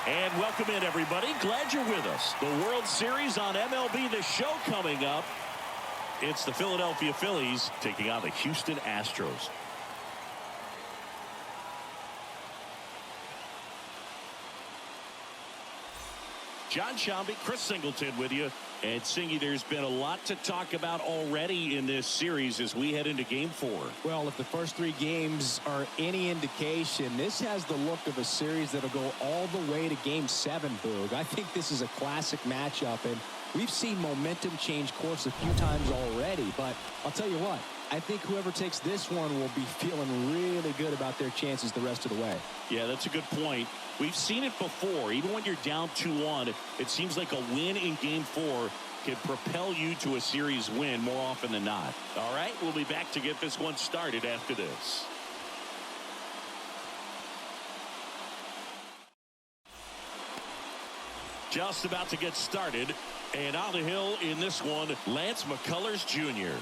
And welcome in, everybody. Glad you're with us. The World Series on MLB The Show coming up. It's the Philadelphia Phillies taking on the Houston Astros. John Shambi, Chris Singleton with you. And Singy, there's been a lot to talk about already in this series as we head into Game 4. Well, if the first three games are any indication, this has the look of a series that'll go all the way to Game 7, Boog. I think this is a classic matchup, and we've seen momentum change course a few times already. But I'll tell you what, I think whoever takes this one will be feeling really good about their chances the rest of the way. Yeah, that's a good point. We've seen it before. Even when you're down 2-1, it seems like a win in Game 4 can propel you to a series win more often than not. All right, we'll be back to get this one started after this. Just about to get started. And on the hill in this one, Lance McCullers Jr.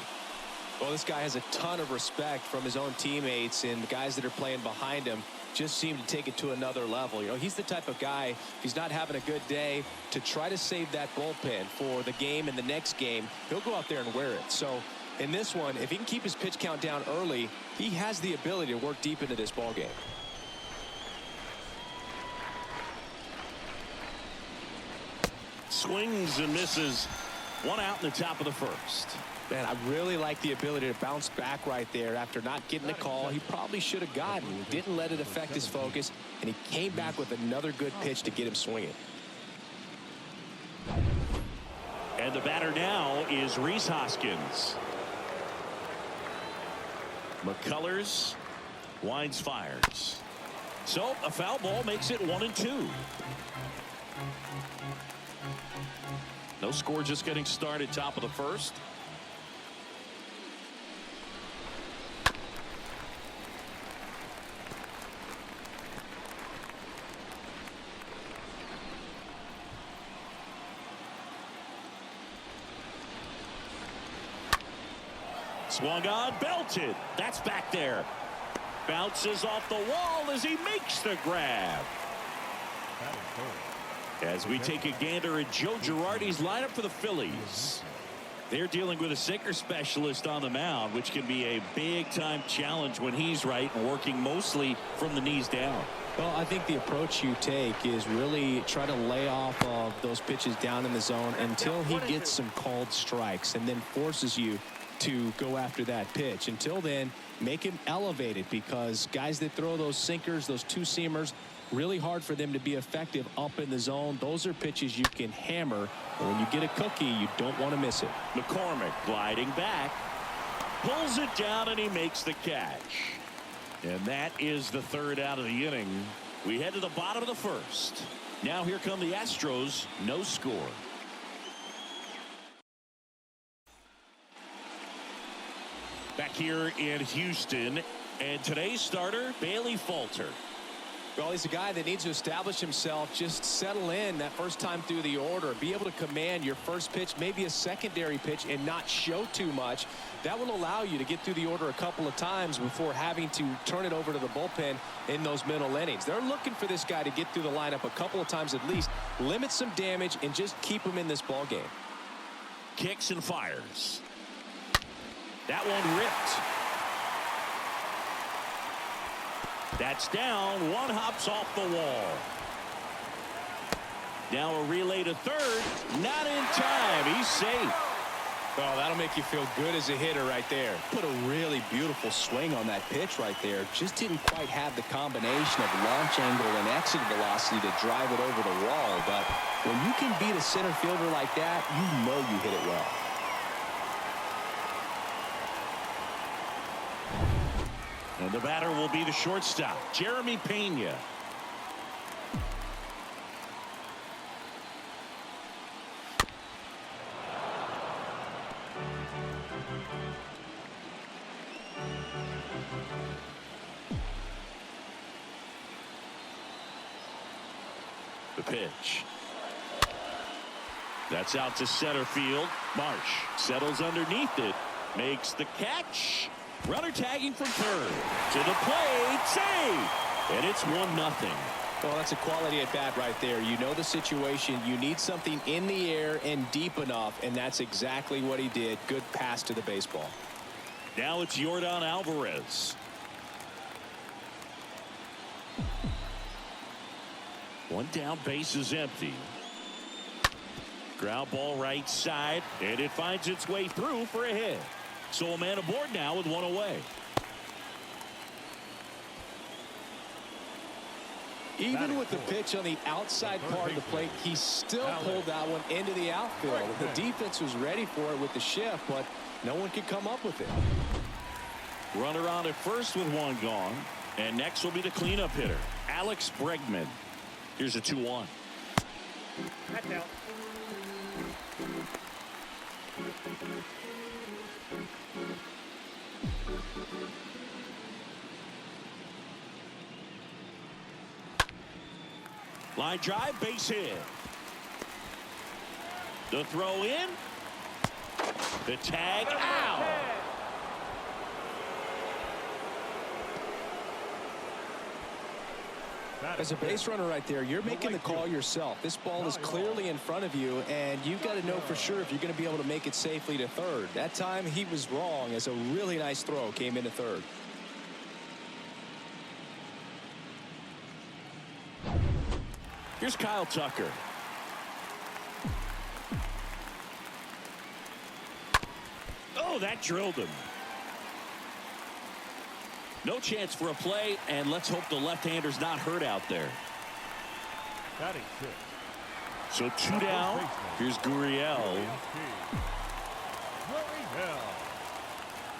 Well, this guy has a ton of respect from his own teammates, and the guys that are playing behind him just seem to take it to another level. You know, he's the type of guy, if he's not having a good day, to try to save that bullpen for the game and the next game. He'll go out there and wear it. So in this one, if he can keep his pitch count down early, he has the ability to work deep into this ball game. Swings and misses. One out in the top of the first. Man, I really like the ability to bounce back right there after not getting the call he probably should have gotten. He didn't let it affect his focus, and he came back with another good pitch to get him swinging. And the batter now is Rhys Hoskins. McCullers winds, fires. So a foul ball makes it 1-2. No score, just getting started, top of the first. Swung on, belted. That's back there. Bounces off the wall as he makes the grab. As we take a gander at Joe Girardi's lineup for the Phillies. They're dealing with a sinker specialist on the mound, which can be a big-time challenge when he's right and working mostly from the knees down. Well, I think the approach you take is really try to lay off of those pitches down in the zone until he gets some called strikes and then forces you to go after that pitch. Until then, make him elevated, because guys that throw those sinkers, those two-seamers, really hard for them to be effective up in the zone. Those are pitches you can hammer, and when you get a cookie, you don't want to miss it. McCormick gliding back, pulls it down, and he makes the catch. And that is the third out of the inning. We head to the bottom of the first. Now here come the Astros, no score. Back here in Houston, and today's starter, Bailey Falter. Well, he's a guy that needs to establish himself, just settle in that first time through the order, be able to command your first pitch, maybe a secondary pitch, and not show too much. That will allow you to get through the order a couple of times before having to turn it over to the bullpen in those middle innings. They're looking for this guy to get through the lineup a couple of times at least, limit some damage, and just keep him in this ball game. Kicks and fires. That one ripped. That's down. One hops off the wall. Now a relay to third. Not in time. He's safe. Oh, that'll make you feel good as a hitter right there. Put a really beautiful swing on that pitch right there. Just didn't quite have the combination of launch angle and exit velocity to drive it over the wall. But when you can beat a center fielder like that, you know you hit it well. And the batter will be the shortstop, Jeremy Pena. The pitch. That's out to center field. Marsh settles underneath it, makes the catch. Runner tagging from third. To the plate, save! And it's 1-0. Well, that's a quality at bat right there. You know the situation. You need something in the air and deep enough, and that's exactly what he did. Good pass to the baseball. Now it's Yordan Alvarez. One down, base is empty. Ground ball right side, and it finds its way through for a hit. So a man aboard now with one away. Even with the pitch on the outside part of the plate, he still pulled that one into the outfield. The defense was ready for it with the shift, but no one could come up with it. Runner on at first with one gone. And next will be the cleanup hitter, Alex Bregman. Here's a 2-1. That's out. Line drive, base hit. The throw in. The tag out. As a base runner right there, you're making the call yourself. This ball is clearly in front of you, and you've got to know for sure if you're going to be able to make it safely to third. That time he was wrong, as a really nice throw came into third. Here's Kyle Tucker. Oh, that drilled him. No chance for a play, and let's hope the left-hander's not hurt out there. So 2 down. Here's Gurriel.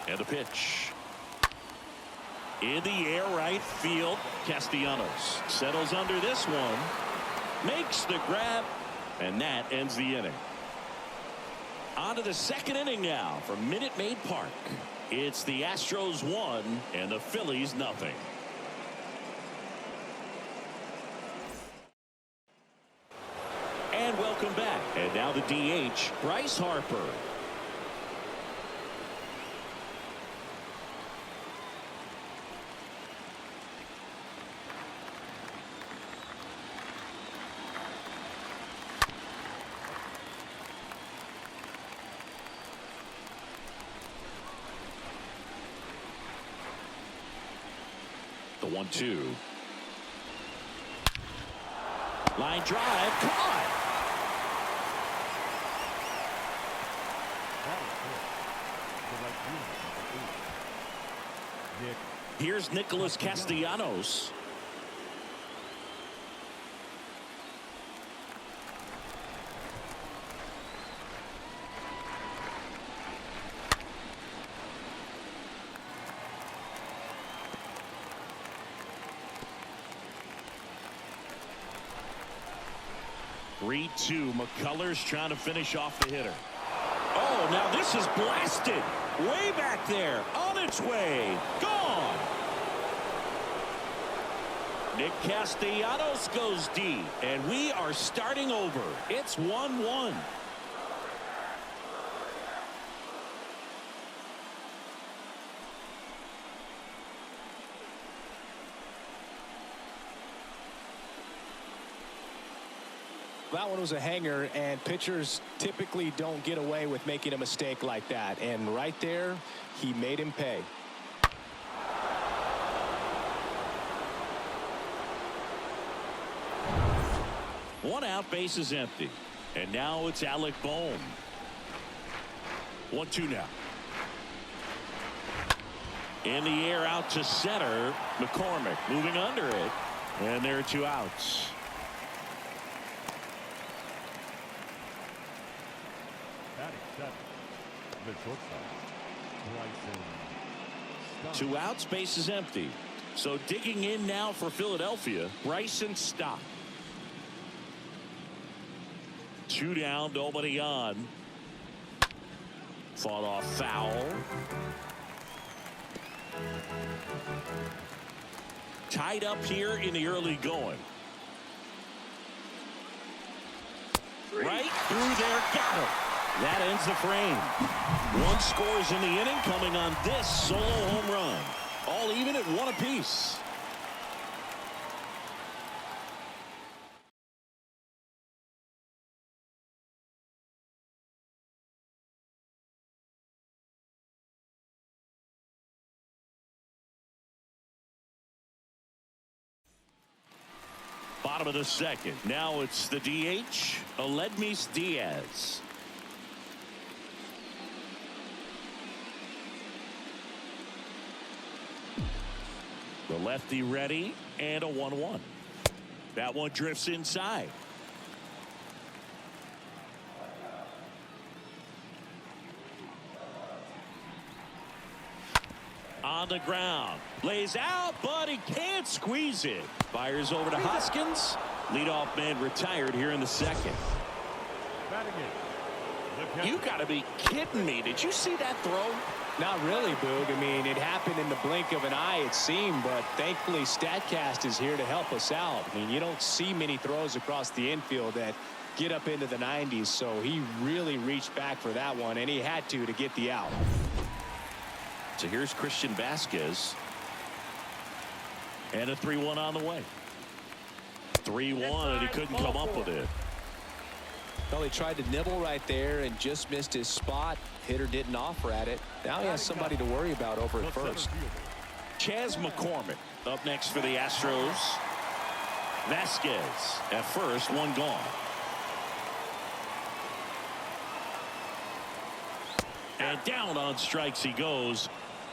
And a pitch. In the air, right field. Castellanos settles under this one. Makes the grab, and that ends the inning. On to the second inning now from Minute Maid Park. It's the Astros 1 and the Phillies nothing. And welcome back. And now the DH, Bryce Harper. The 1-2. Line drive, caught. Here's Nicholas Castellanos. Three-2. McCullers trying to finish off the hitter. Oh, now this is blasted. Way back there. On its way. Gone. Nick Castellanos goes deep. And we are starting over. It's 1-1. That one was a hanger, and pitchers typically don't get away with making a mistake like that. And right there, he made him pay. One out, base is empty. And now it's Alec Bohm. 1-2 now. In the air out to center. McCormick moving under it. And there are 2 outs. Two outs, base is empty. So digging in now for Philadelphia, Bryson Stott. 2 down, nobody on. Fought off foul. Tied up here in the early going. Right through there, got him. That ends the frame. 1 scores in the inning, coming on this solo home run. All even at 1 apiece. Bottom of the second. Now it's the DH, Aledmys Diaz. The lefty ready, and a 1-1. That one drifts inside. On the ground, lays out, but he can't squeeze it. Fires over to Hoskins. Leadoff man retired here in the second. You got to be kidding me. Did you see that throw? Not really, Boog. I mean, it happened in the blink of an eye, it seemed, but thankfully StatCast is here to help us out. I mean, you don't see many throws across the infield that get up into the 90s, so he really reached back for that one, and he had to get the out. So here's Christian Vasquez. And a 3-1 on the way. 3-1, and he couldn't come up with it. Well, he tried to nibble right there and just missed his spot. Hitter didn't offer at it. Now he has somebody to worry about over at first. Chas McCormick up next for the Astros. Vasquez at first, one gone. And down on strikes he goes.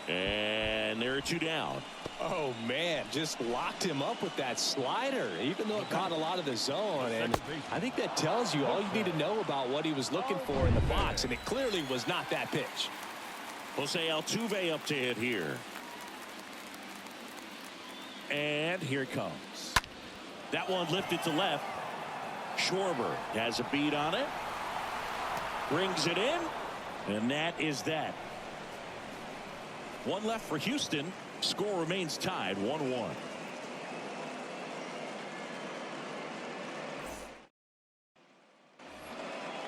And there are two down. Oh, man, just locked him up with that slider, even though it caught a lot of the zone. And I think that tells you all you need to know about what he was looking for in the box, and it clearly was not that pitch. Jose Altuve up to hit here. And here it comes. That one lifted to left. Schwarber has a beat on it. Brings it in. And that is that. One left for Houston. Score remains tied 1-1.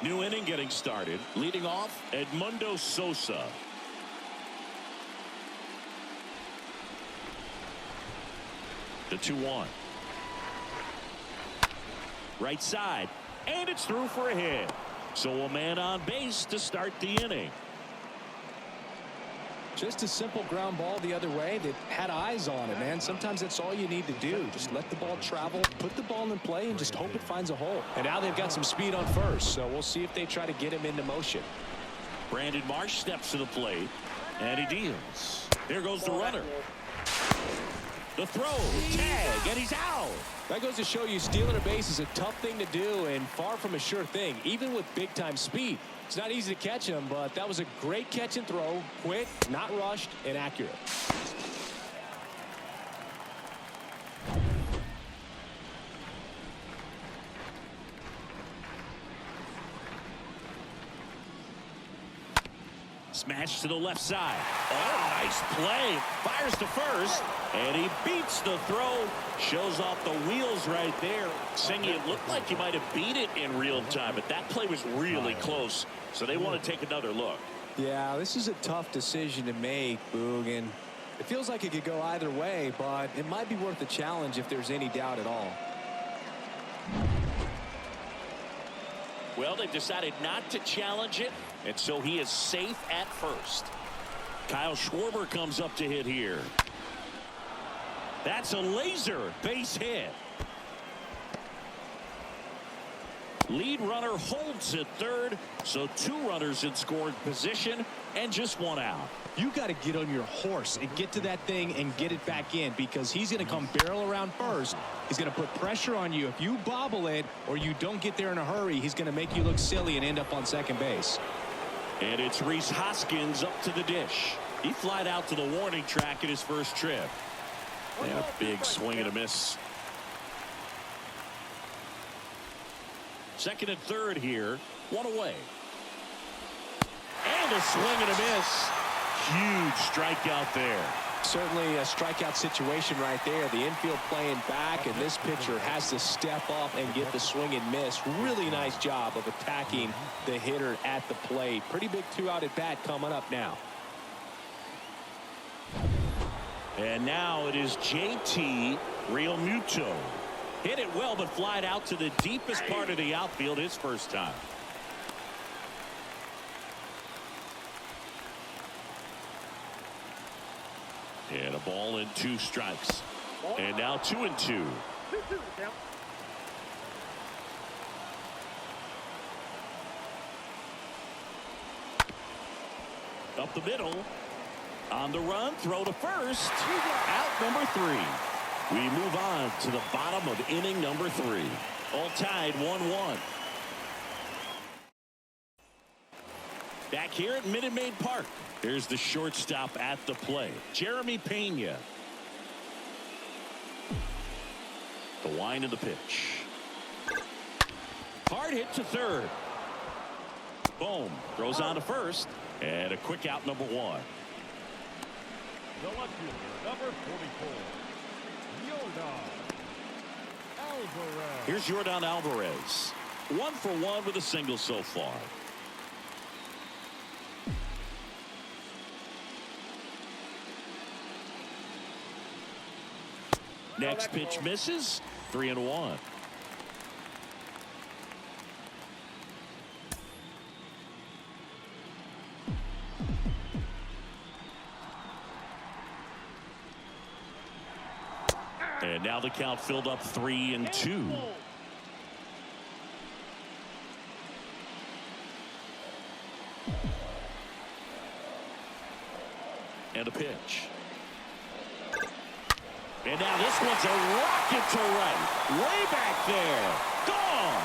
New inning getting started. Leading off, Edmundo Sosa. The 2-1. Right side. And it's through for a hit. So a man on base to start the inning. Just a simple ground ball the other way that had eyes on it, man. Sometimes that's all you need to do. Just let the ball travel, put the ball in play, and just hope it finds a hole. And now they've got some speed on first, so we'll see if they try to get him into motion. Brandon Marsh steps to the plate, and he deals. There goes the runner. The throw, tag, and he's out. That goes to show you stealing a base is a tough thing to do and far from a sure thing, even with big-time speed. It's not easy to catch him, but that was a great catch and throw. Quick, not rushed, and accurate. Smash to the left side. Oh, nice play. Fires to first, and he beats the throw. Shows off the wheels right there. Singy, it looked like he might have beat it in real time, but that play was really close. So they want to take another look. Yeah, this is a tough decision to make, Boog, and it feels like it could go either way, but it might be worth a challenge if there's any doubt at all. Well, they've decided not to challenge it, and so he is safe at first. Kyle Schwarber comes up to hit here. That's a laser base hit. Lead runner holds at third, so two runners in scoring position and just one out. You got to get on your horse and get to that thing and get it back in, because he's going to come barrel around first. He's going to put pressure on you. If you bobble it or you don't get there in a hurry, he's going to make you look silly and end up on second base. And it's Rhys Hoskins up to the dish. He flied out to the warning track in his first trip. And a big swing and a miss. Second and third here. One away. And a swing and a miss. Huge strikeout there. Certainly a strikeout situation right there. The infield playing back, and this pitcher has to step up and get the swing and miss. Really nice job of attacking the hitter at the plate. Pretty big two-out at bat coming up now. And now it is JT Realmuto. Hit it well, but flied out to the deepest part of the outfield his first time. And a ball and two strikes. And now 2-2. Up the middle. On the run, throw to first. Out number 3. We move on to the bottom of inning number 3. All tied 1-1. Back here at Minute Maid Park. Here's the shortstop at the plate, Jeremy Pena. The wind of the pitch. Hard hit to third. Boom. Throws on to first. And a quick out, number 1. The left fielder, number 44, Yordan Alvarez. Here's Yordan Alvarez. 1 for 1 with a single so far. Next pitch misses. 3-1. And now the count filled up 3-2. And a pitch. And now this one's a rocket to right. Way back there. Gone.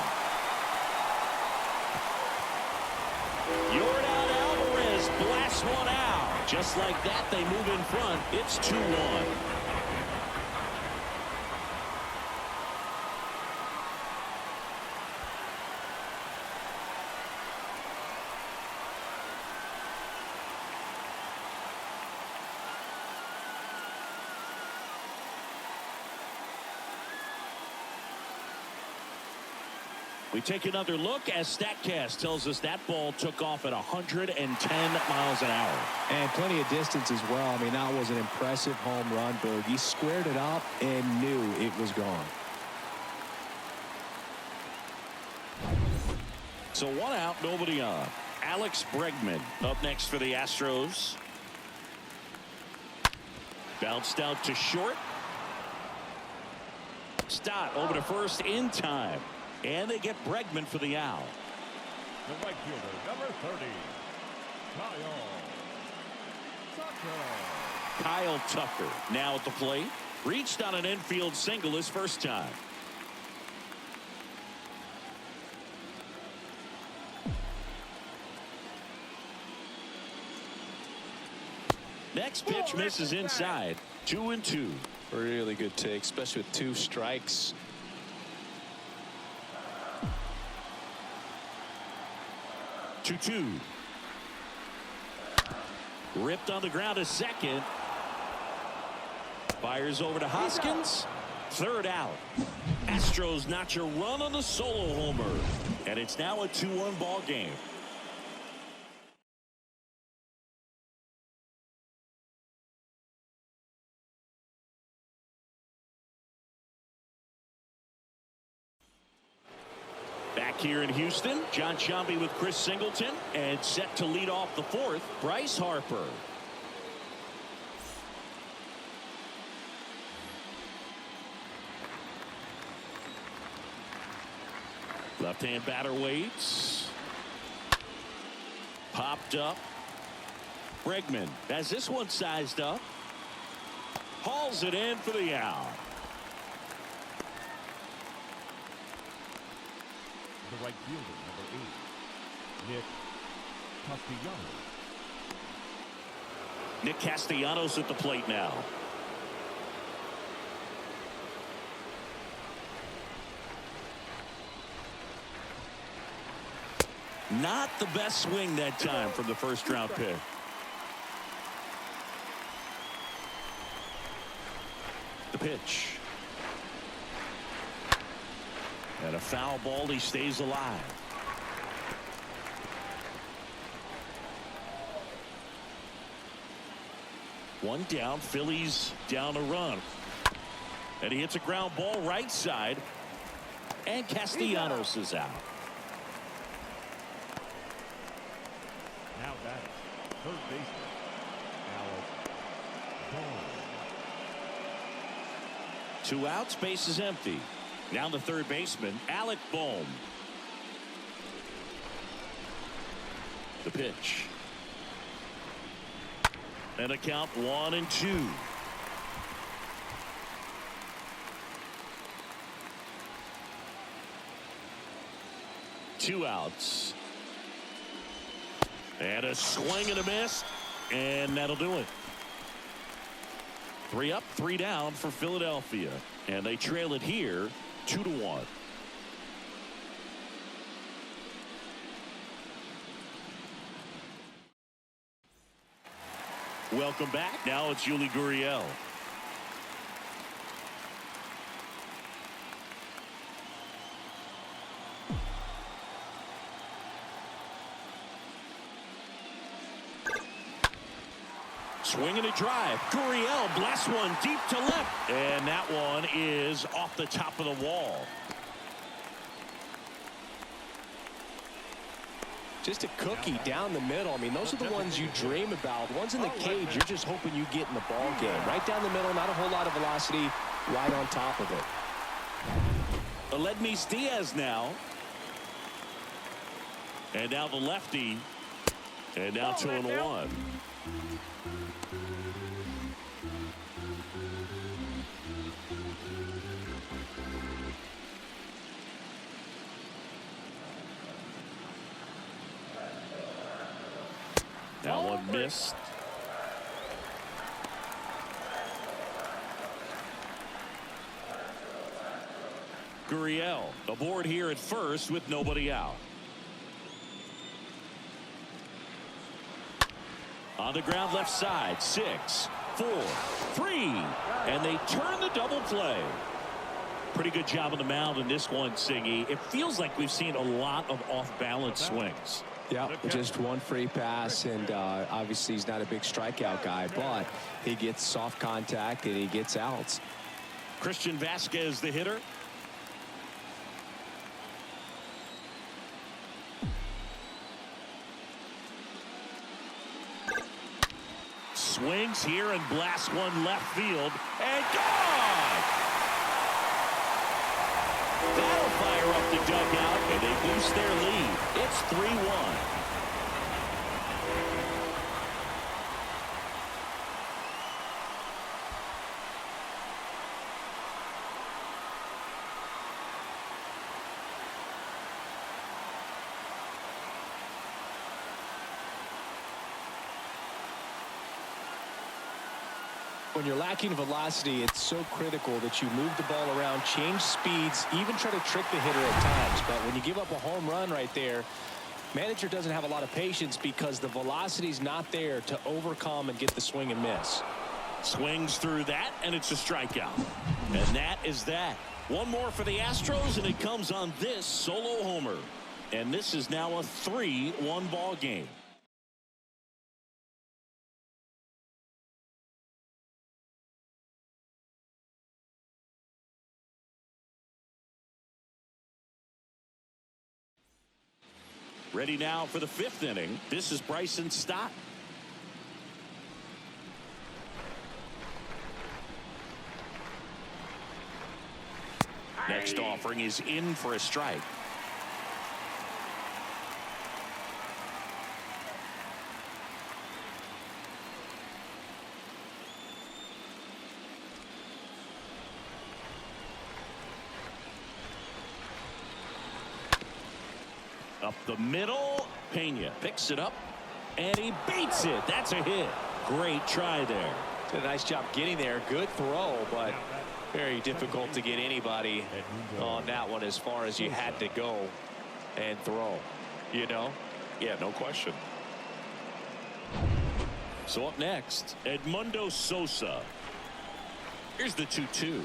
Yordan Alvarez blasts one out. Just like that, they move in front. It's 2-1. We take another look as StatCast tells us that ball took off at 110 miles an hour. And plenty of distance as well. I mean, that was an impressive home run, Berg. He squared it up and knew it was gone. So 1 out, nobody on. Alex Bregman up next for the Astros. Bounced out to short. Stott over to first in time. And they get Bregman for the out. The right fielder, number 30, Kyle Tucker now at the plate. Reached on an infield single his first time. Next pitch misses inside. 2-2. Really good take, especially with 2 strikes. 2-2. Ripped on the ground to second. Fires over to Hoskins. Third out. Astros notch a run on the solo homer. And it's now a 2-1 ball game. Back here in Houston, John Sciambi with Chris Singleton, and set to lead off the 4th, Bryce Harper. Left-hand batter waits. Popped up. Bregman has this one sized up. Hauls it in for the out. The right fielder, number 8, Nick Castellanos. Nick Castellanos at the plate now. Not the best swing that time from the first round pick. The pitch. And a foul ball. He stays alive. One down. Phillies down a run. And he hits a ground ball right side. And Castellanos is out. Now batting, third baseman, Alex Bohm. 2 outs, base is empty. Now the third baseman, Alec Bohm. The pitch. And a count 1-2. Two outs. And a swing and a miss. And that'll do it. 3 up, 3 down for Philadelphia. And they trail it here 2-1. Welcome back. Now it's Yuli Gurriel. Swinging a drive. Gurriel blasts one deep to left. And that one is off the top of the wall. Just a cookie down the middle. I mean, those are the ones you dream about. Ones in the cage, you're just hoping you get in the ball game. Right down the middle, not a whole lot of velocity, right on top of it. Aledmys Diaz now. And now the lefty. And now 2-1. That one missed. Gurriel aboard here at first with nobody out. On the ground left side. 6, 4, 3. And they turn the double play. Pretty good job on the mound in this one, Singy. It feels like we've seen a lot of off-balance swings. Yeah, just one free pass, and obviously he's not a big strikeout guy, but he gets soft contact and he gets outs. Christian Vasquez, the hitter. Swings here and blasts one left field, and gone! That'll fire up the dugout, and they boost their lead. It's 3-1. When you're lacking velocity, it's so critical that you move the ball around, change speeds, even try to trick the hitter at times. But when you give up a home run right there, manager doesn't have a lot of patience because the velocity's not there to overcome and get the swing and miss. Swings through that, and it's a strikeout. And that is that. One more for the Astros, and it comes on this solo homer. And this is now a 3-1 ball game. Ready now for the 5th inning. This is Bryson Stott. Next offering is in for a strike. Up the middle. Pena picks it up, and he beats it. That's a hit. Great try there. Did a nice job getting there. Good throw, but very difficult to get anybody on that one as far as you had to go and throw. You know? Yeah, no question. So up next, Edmundo Sosa. Here's the 2-2.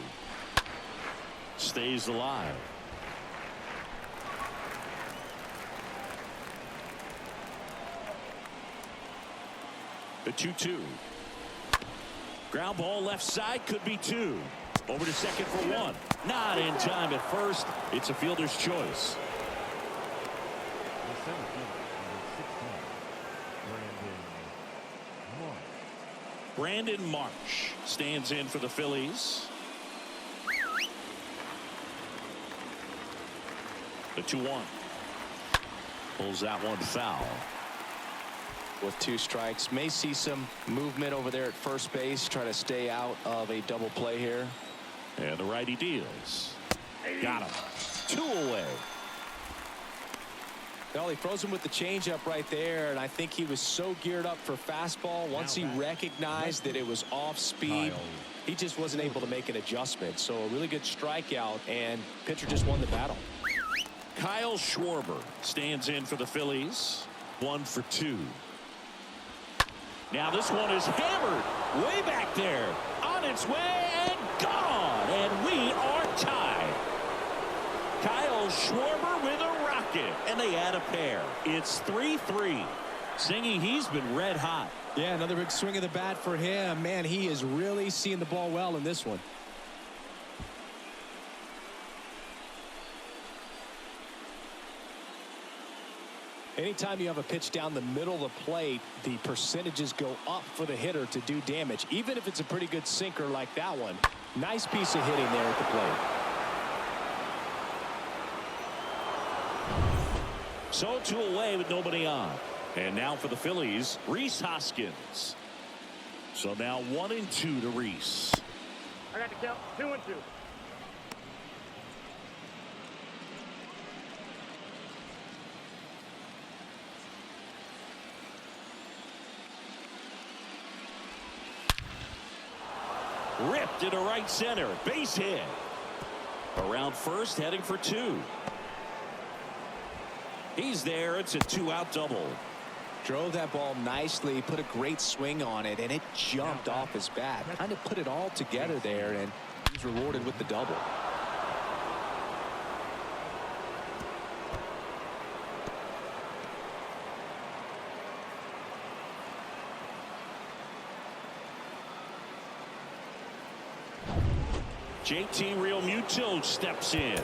Stays alive. The 2-2. Ground ball left side, could be 2. Over to second for 1. Not in time at first. It's a fielder's choice. The center fielder, number 16, Brandon Marsh stands in for the Phillies. The 2-1. Pulls that one foul. with 2 strikes. May see some movement over there at first base. Try to stay out of a double play here. And the righty deals. Got him. 2 away. Well, he froze him with the changeup right there, and I think he was so geared up for fastball. Once he recognized that it was off speed, he just wasn't able to make an adjustment. So a really good strikeout, and pitcher just won the battle. Kyle Schwarber stands in for the Phillies. 1 for 2. Now this one is hammered way back there, on its way and gone, and we are tied. Kyle Schwarber with a rocket, and they add a pair. It's 3-3. Singy, he's been red hot. Yeah, another big swing of the bat for him. Man, he is really seeing the ball well in this one. Anytime you have a pitch down the middle of the plate, the percentages go up for the hitter to do damage, even if it's a pretty good sinker like that one. Nice piece of hitting there at the plate. So 2 away with nobody on. And now for the Phillies, Rhys Hoskins. So now 1-2 to Rhys. I got the count. 2-2. Ripped into right center. Base hit. Around first, heading for 2. He's there. It's a 2-out double. Drove that ball nicely, put a great swing on it, and it jumped off his bat. Kind of put it all together there, and he's rewarded with the double. JT Realmuto steps in.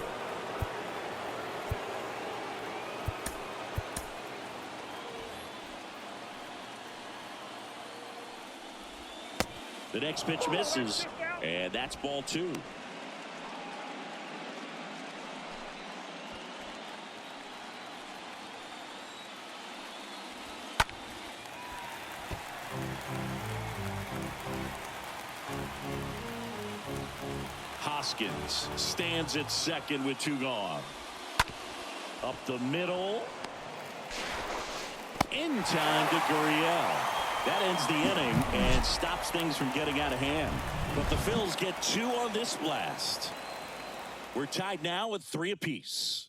The next pitch misses, and that's ball 2. Hoskins stands at second with 2 gone. Up the middle. In time to Gurriel. That ends the inning and stops things from getting out of hand. But the Phils get 2 on this blast. We're tied now with 3 apiece.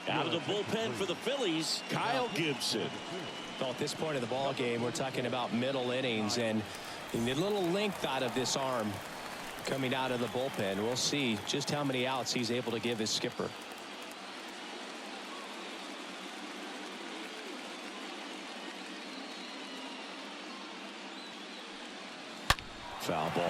Out of the bullpen for the Phillies, Kyle Gibson. Well, at this point of the ball game, we're talking about middle innings, and the little length out of this arm coming out of the bullpen. We'll see just how many outs he's able to give his skipper. Foul ball.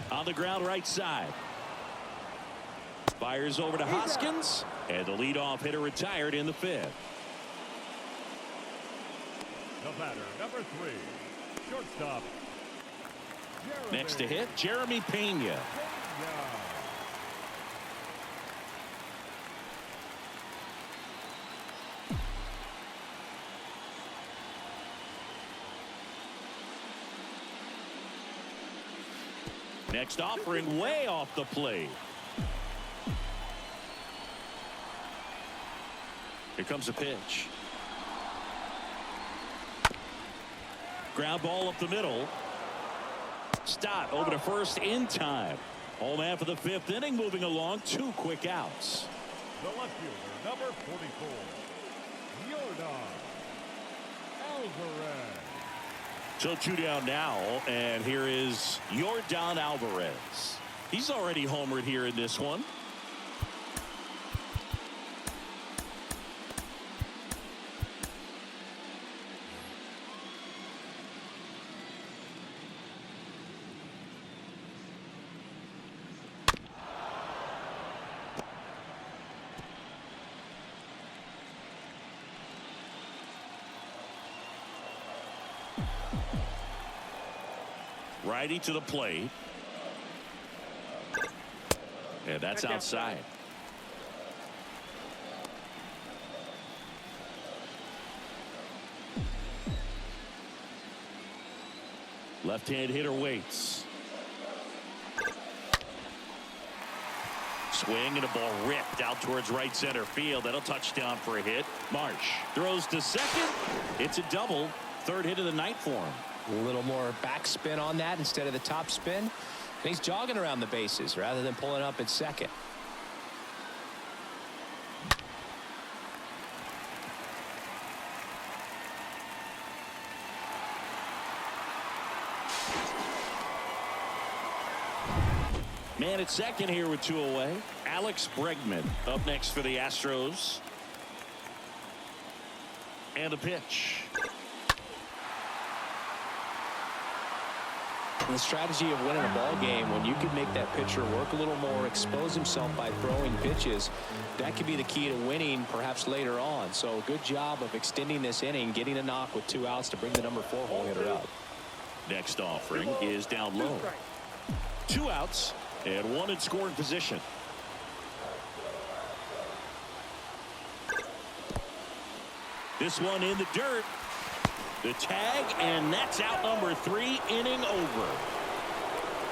On the ground right side. Fires over to Hoskins, and the leadoff hitter retired in the 5th. The batter, number 3, shortstop. Next to hit, Jeremy Pena. Next offering way off the plate. Here comes a pitch. Ground ball up the middle. Stott over to first in time. Home man for the 5th inning, moving along. 2 quick outs. The left fielder, number 44, Yordan Alvarez. So 2 down now, and here is Yordan Alvarez. He's already homered here in this one. Righty to the plate. And that's outside. Left-hand hitter waits. Swing and a ball ripped out towards right center field. That'll touchdown for a hit. Marsh throws to second. It's a double. Third hit of the night for him. A little more backspin on that instead of the top spin. And he's jogging around the bases rather than pulling up at second. Man at second here with 2 away. Alex Bregman up next for the Astros. And a pitch. The strategy of winning a ball game, when you can make that pitcher work a little more, expose himself by throwing pitches, that could be the key to winning perhaps later on. So good job of extending this inning, getting a knock with 2 outs to bring the number 4 hole hitter up. Next offering is down low. 2 outs and 1 in scoring position. This one in the dirt. The tag, and that's out number 3, inning over.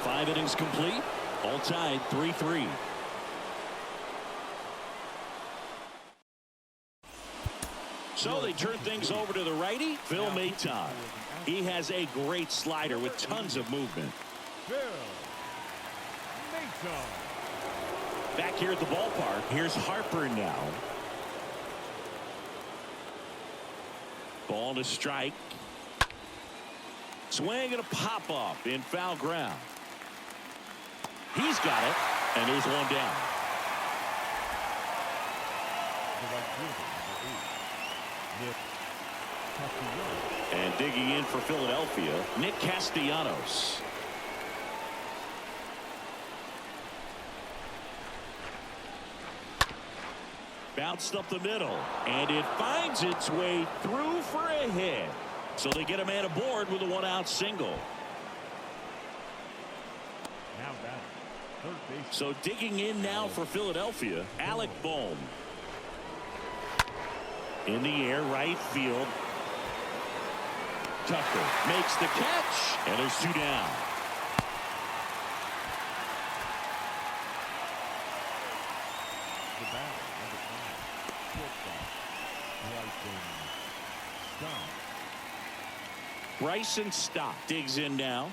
5 innings complete, all tied 3-3. So they turn things over to the righty, Phil Maton. He has a great slider with tons of movement. Phil Maton. Back here at the ballpark, here's Harper now. Ball to strike. Swing and a pop up in foul ground. He's got it, and there's one down. The right fielder, number 8, Nick Castellanos. And digging in for Philadelphia, Nick Castellanos. Bounced up the middle, and it finds its way through for a hit. So they get a man aboard with a 1-out single. Now back, third base. So digging in now for Philadelphia, Alec Bohm. In the air, right field. Tucker makes the catch, and there's 2 down. The bat, number 5, shortstop, Bryson Stott digs in now.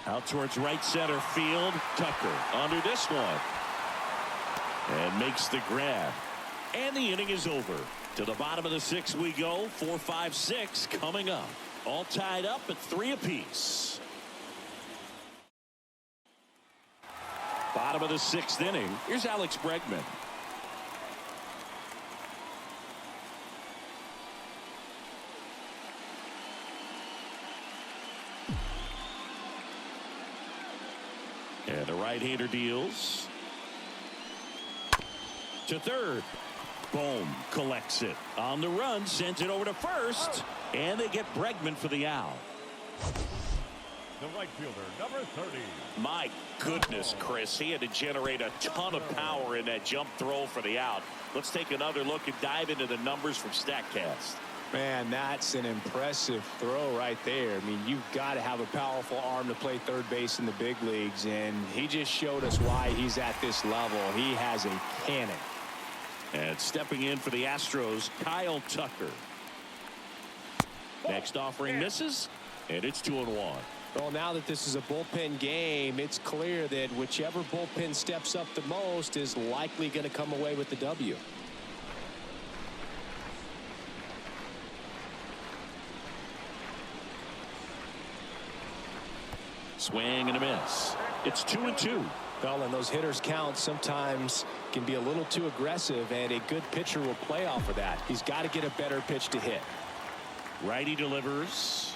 Out towards right center field. Tucker under this one. And makes the grab. And the inning is over. To the bottom of the 6th we go. 4, 5, 6 coming up. All tied up at 3 apiece. Bottom of the 6th inning. Here's Alex Bregman. And the right-hander deals. To third. Bohm collects it. On the run, sends it over to first. And they get Bregman for the out. the right fielder, number 30. My goodness, Chris. He had to generate a ton of power in that jump throw for the out. Let's take another look and dive into the numbers from StatCast. Man, that's an impressive throw right there. I mean, you've got to have a powerful arm to play third base in the big leagues, and he just showed us why he's at this level. He has a cannon. And stepping in for the Astros, Kyle Tucker. Next offering misses, and it's 2-1. Well, now that this is a bullpen game, it's clear that whichever bullpen steps up the most is likely going to come away with the W. Swing and a miss. It's 2-2. Well, and those hitters count sometimes can be a little too aggressive, and a good pitcher will play off of that. He's got to get a better pitch to hit. Righty delivers.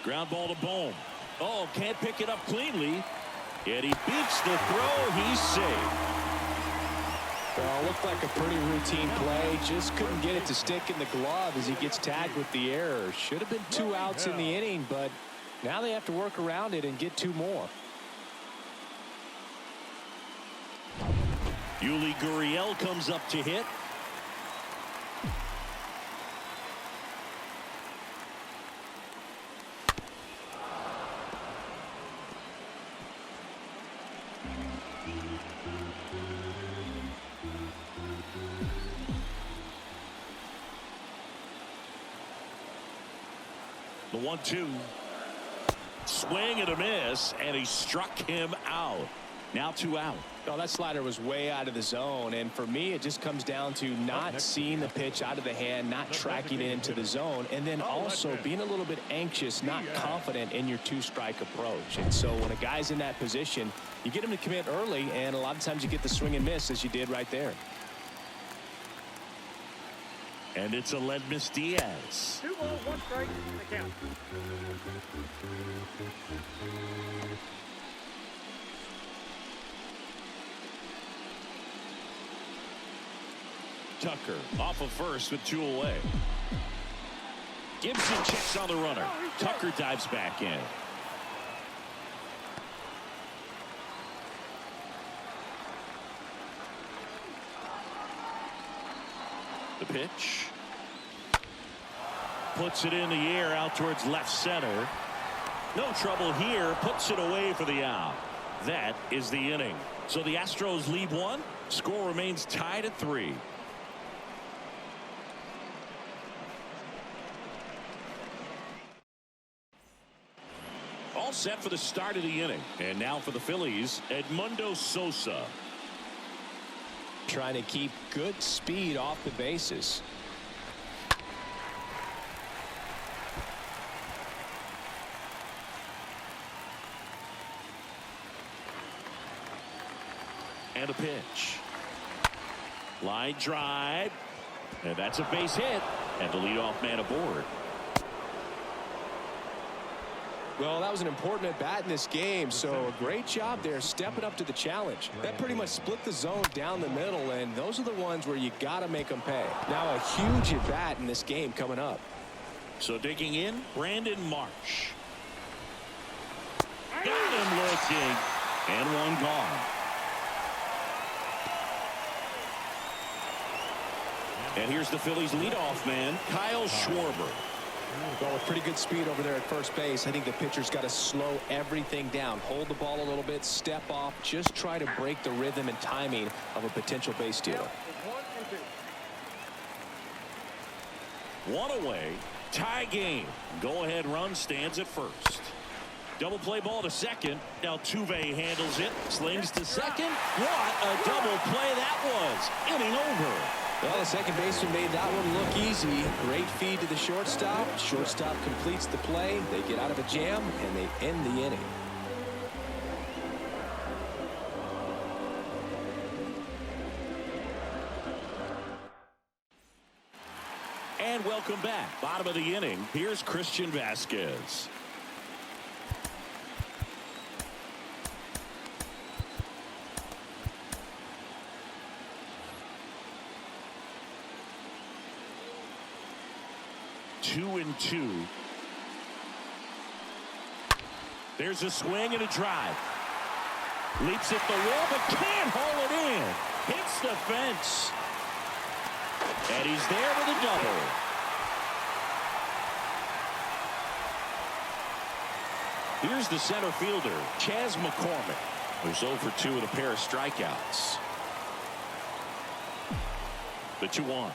Ground ball to Bohm. Oh, can't pick it up cleanly. And he beats the throw. He's safe. Well, looked like a pretty routine play. Just couldn't get it to stick in the glove as he gets tagged with the error. Should have been 2 outs in the inning, but now they have to work around it and get 2 more. Yuli Gurriel comes up to hit. The 1-2. Swing and a miss, and he struck him out. Now 2 out. Well, that slider was way out of the zone, and for me, it just comes down to not seeing the pitch out of the hand, not tracking it into the zone, and then also being a little bit anxious, not confident in your 2-strike approach. And so when a guy's in that position, you get him to commit early, and a lot of times you get the swing and miss as you did right there. And it's Aledmys Diaz. 2 balls, 1 strike, the count. Tucker off of first with 2 away. Gibson checks on the runner. Tucker dives back in. The pitch. Puts it in the air out towards left center. No trouble here. Puts it away for the out. That is the inning. So the Astros lead 1. Score remains tied at 3. All set for the start of the inning. And now for the Phillies, Edmundo Sosa. Trying to keep good speed off the bases. And a pitch. Line drive. And that's a base hit. And the leadoff man aboard. Well, that was an important at-bat in this game, so a great job there stepping up to the challenge. That pretty much split the zone down the middle, and those are the ones where you got to make them pay. Now a huge at-bat in this game coming up. So digging in, Brandon Marsh. Got him looking. And 1 gone. And here's the Phillies leadoff man, Kyle Schwarber. Well, with pretty good speed over there at first base, I think the pitcher's got to slow everything down. Hold the ball a little bit, step off, just try to break the rhythm and timing of a potential base stealer. 1 away, tie game. Go-ahead run stands at first. Double play ball to second. Now Altuve handles it, slings to second. What a double play that was. Inning over. Well, the second baseman made that one look easy. Great feed to the shortstop. Shortstop completes the play. They get out of a jam, and they end the inning. And welcome back. Bottom of the inning. Here's Christian Vasquez. Two and 2. There's a swing and a drive. Leaps at the wall, but can't haul it in. Hits the fence. And he's there with a double. Here's the center fielder, Chas McCormick, who's 0 for 2 with a pair of strikeouts. The 2-1.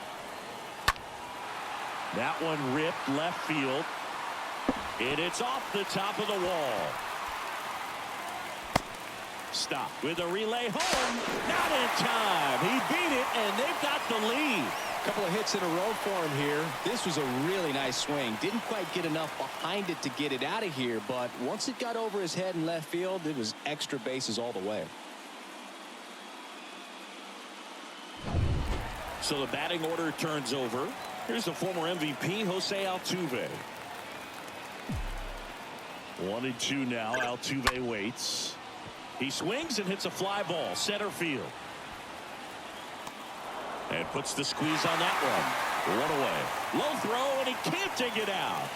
That one ripped left field. And it's off the top of the wall. Stop with a relay home. Not in time. He beat it, and they've got the lead. A couple of hits in a row for him here. This was a really nice swing. Didn't quite get enough behind it to get it out of here, but once it got over his head in left field, it was extra bases all the way. So the batting order turns over. Here's the former MVP, Jose Altuve. 1-2 now. Altuve waits. He swings and hits a fly ball, center field. And puts the squeeze on that one. One away. Low throw, and he can't dig it out.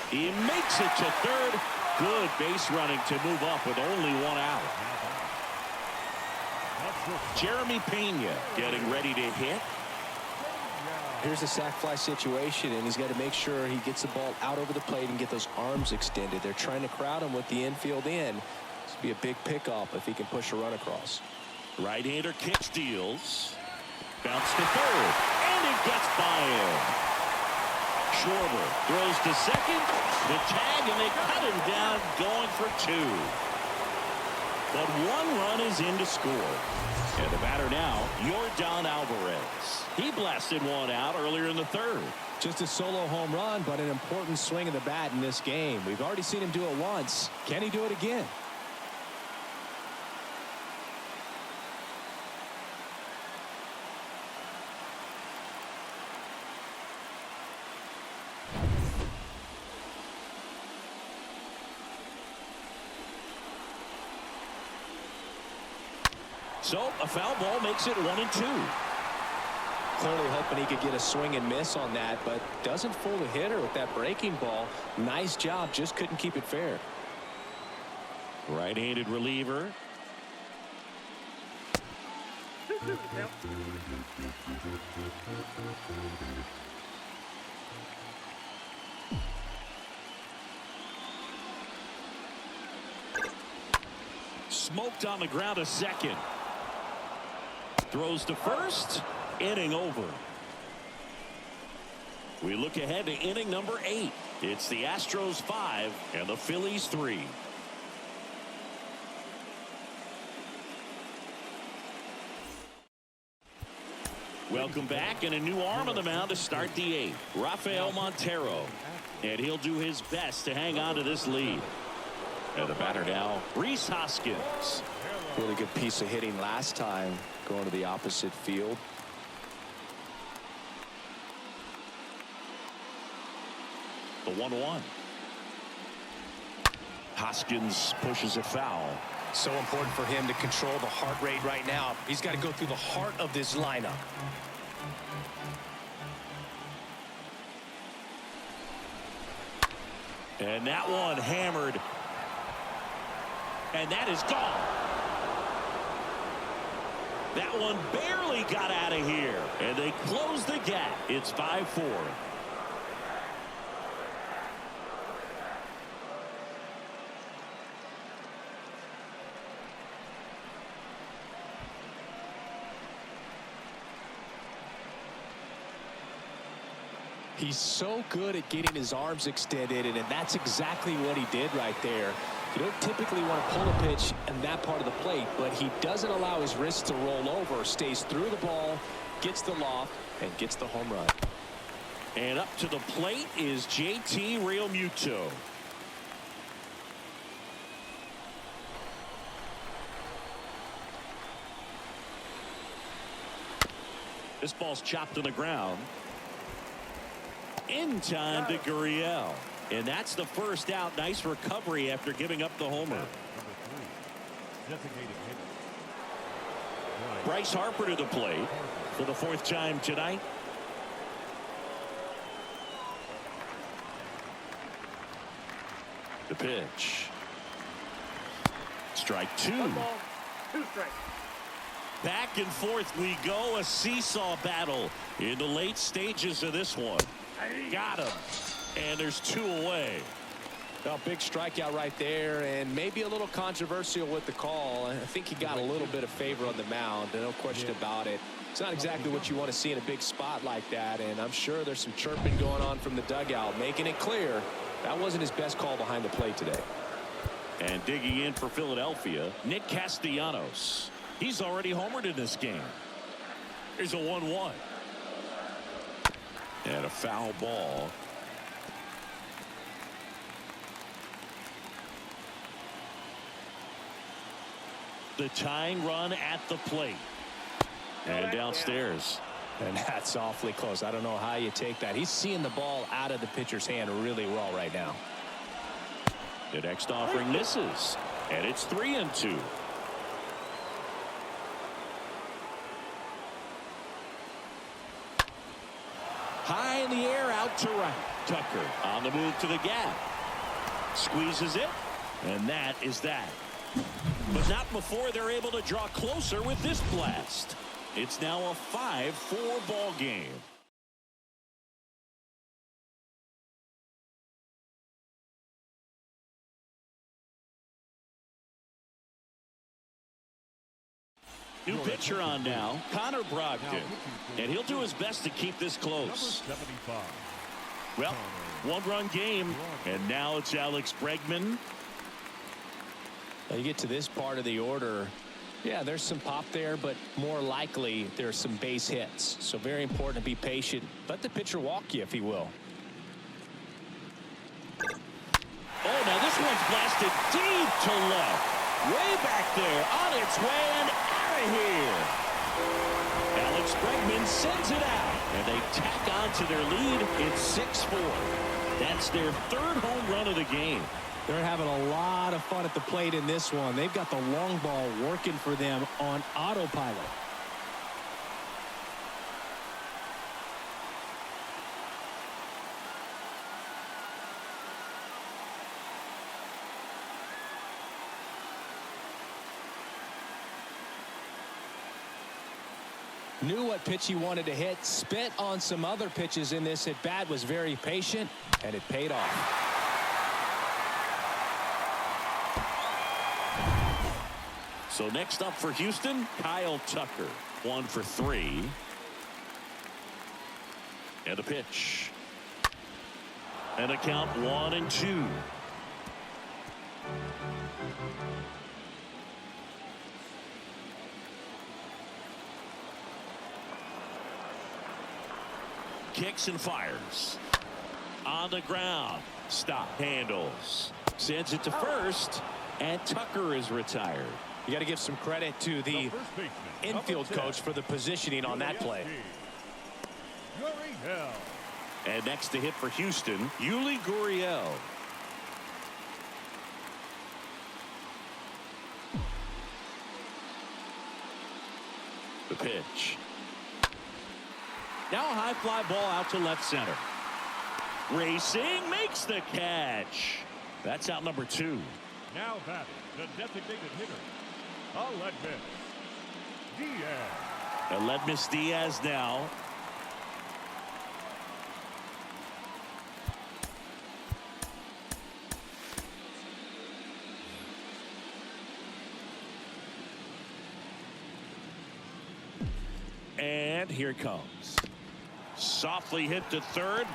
He makes it to third. Good base running to move up with only one out. Jeremy Pena getting ready to hit. Here's a sac fly situation, and he's got to make sure he gets the ball out over the plate and get those arms extended. They're trying to crowd him with the infield in. This would be a big pickup if he can push a run across. Right-hander kick steals. Bounce to third, and it gets by him. Schwarber throws to second. The tag, and they cut him down, going for two. But one run is in to score. And the batter now, Yordan Alvarez. He blasted one out earlier in the third. Just a solo home run, but an important swing of the bat in this game. We've already seen him do it once. Can he do it again? So a foul ball makes it 1-2. Clearly hoping he could get a swing and miss on that, but doesn't fool the hitter with that breaking ball. Nice job, just couldn't keep it fair. Right-handed reliever. Smoked on the ground, a second. Throws to first. Inning over. We look ahead to inning number 8. It's the Astros 5 and the Phillies 3. Welcome back, and a new arm on the mound to start the 8th. Rafael Montero. And he'll do his best to hang on to this lead. And the batter now, Rhys Hoskins. Really good piece of hitting last time, going to the opposite field. The 1-1. Hoskins pushes it foul. So important for him to control the heart rate right now. He's got to go through the heart of this lineup. And that one hammered. And that is gone. That one barely got out of here. And they close the gap. It's 5-4. He's so good at getting his arms extended, and that's exactly what he did right there. You don't typically want to pull a pitch in that part of the plate, but he doesn't allow his wrists to roll over, stays through the ball, gets the loft, and gets the home run. And up to the plate is JT Realmuto. This ball's chopped to the ground. In time to Gurriel. And that's the first out. Nice recovery after giving up the homer. Bryce Harper to the plate for the 4th time tonight. The pitch. Strike 2. 1 ball, 2 strikes. Back and forth we go. A seesaw battle in the late stages of this one. Got him. And there's 2 away. Well, big strikeout right there, and maybe a little controversial with the call. I think he got a little bit of favor on the mound, no question about it. It's not exactly what you want to see in a big spot like that, and I'm sure there's some chirping going on from the dugout, making it clear that wasn't his best call behind the plate today. And digging in for Philadelphia, Nick Castellanos. He's already homered in this game. Here's a 1-1. And a foul ball. The tying run at the plate. And downstairs. And that's awfully close. I don't know how you take that. He's seeing the ball out of the pitcher's hand really well right now. The next offering misses. And it's 3-2. High in the air, out to right. Tucker on the move to the gap. Squeezes it, and that is that. But not before they're able to draw closer with this blast. It's now a 5-4 ball game. New pitcher on now, Connor Brogdon. And he'll do his best to keep this close. Well, one-run game, and now it's Alex Bregman. You get to this part of the order. Yeah, there's some pop there, but more likely there's some base hits. So very important to be patient. Let the pitcher walk you if he will. Oh, now this one's blasted deep to left. Way back there, on its way and out of here. Alex Bregman sends it out, and they tack on to their lead. It's 6-4. That's their third home run of the game. They're having a lot of fun at the plate in this one. They've got the long ball working for them on autopilot. Knew what pitch he wanted to hit, spit on some other pitches in this at bat, was very patient, and it paid off. So next up for Houston, Kyle Tucker. 1 for 3. And a pitch. And a count 1-2. Kicks and fires. On the ground. Stop. Handles. Sends it to first. And Tucker is retired. You got to give some credit to the infield coach for the positioning on that play. And next to hit for Houston, Yuli Gurriel. The pitch. Now a high fly ball out to left center. Racing makes the catch. That's out number 2. Now batting, the designated hitter, Aledmys Diaz. Aledmys Diaz now. And here it comes. Softly hit to third.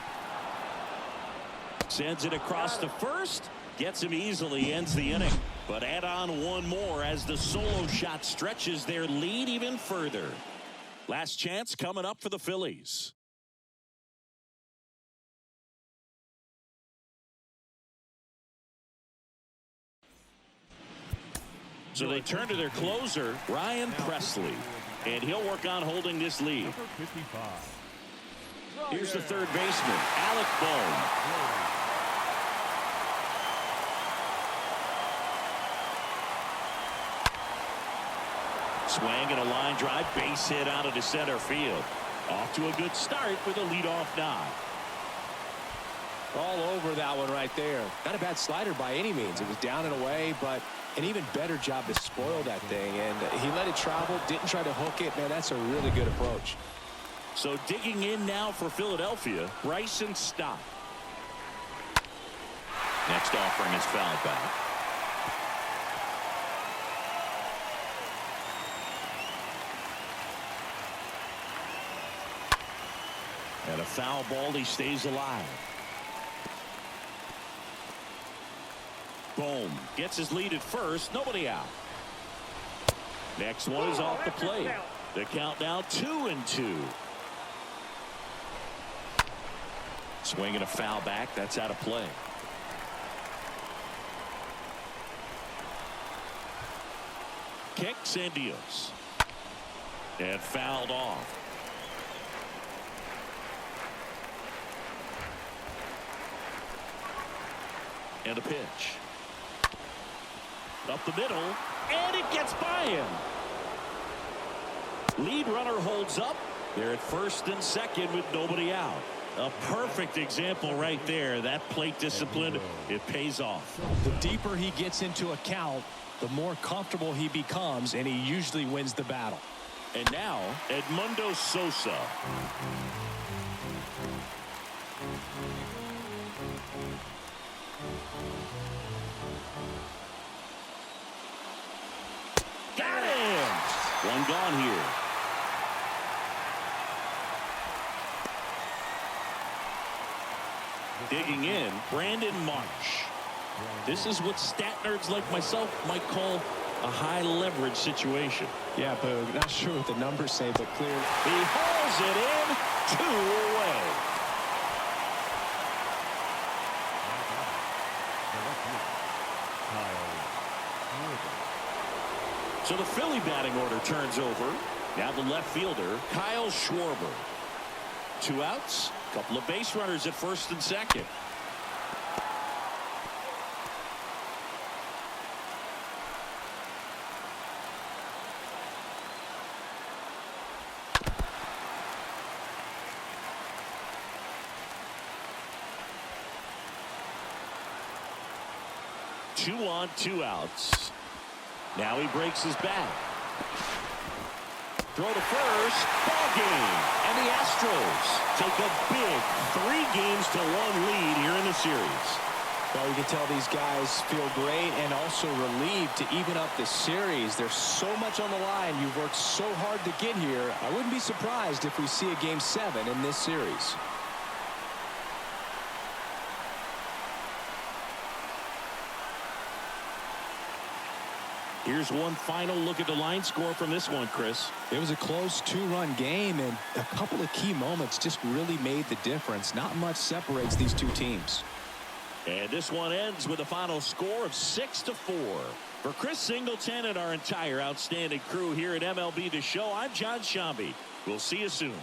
Sends it across to first. Gets him easily, ends the inning. But add on one more as the solo shot stretches their lead even further. Last chance coming up for the Phillies. So they turn to their closer, Ryan Presley. And he'll work on holding this lead. Here's the third baseman, Alec Bohm. Swing and a line drive, base hit out into center field. Off to a good start with a leadoff knock. All over that one right there. Not a bad slider by any means. It was down and away, but an even better job to spoil that thing. And he let it travel, didn't try to hook it. Man, that's a really good approach. So digging in now for Philadelphia, Bryson Stott. Next offering is fouled back. And a foul ball, he stays alive. Bohm gets his lead at first, nobody out. Next one is off the plate. The count now 2-2. Swing and a foul back, that's out of play. Kicks and deals. And fouled off. And a pitch. Up the middle, and it gets by him. Lead runner holds up. They're at first and second with nobody out. A perfect example right there. That plate discipline, it pays off. The deeper he gets into a count, the more comfortable he becomes, and he usually wins the battle. And now, Edmundo Sosa. Got him! One gone here. Digging in, Brandon Marsh. This is what stat nerds like myself might call a high leverage situation. Yeah, Boog, not sure what the numbers say, but clearly. He hauls it in, 2 away. So the Philly batting order turns over. Now the left fielder, Kyle Schwarber. 2 outs, couple of base runners at first and second. Two on, 2 outs. Now he breaks his back. Throw to first. Ball game. And the Astros take a big 3-1 lead here in the series. Well, you can tell these guys feel great and also relieved to even up the series. There's so much on the line. You've worked so hard to get here. I wouldn't be surprised if we see a Game 7 in this series. Here's one final look at the line score from this one, Chris. It was a close 2-run game, and a couple of key moments just really made the difference. Not much separates these two teams. And this one ends with a final score of 6-4. For Chris Singleton and our entire outstanding crew here at MLB The Show, I'm John Shambi. We'll see you soon.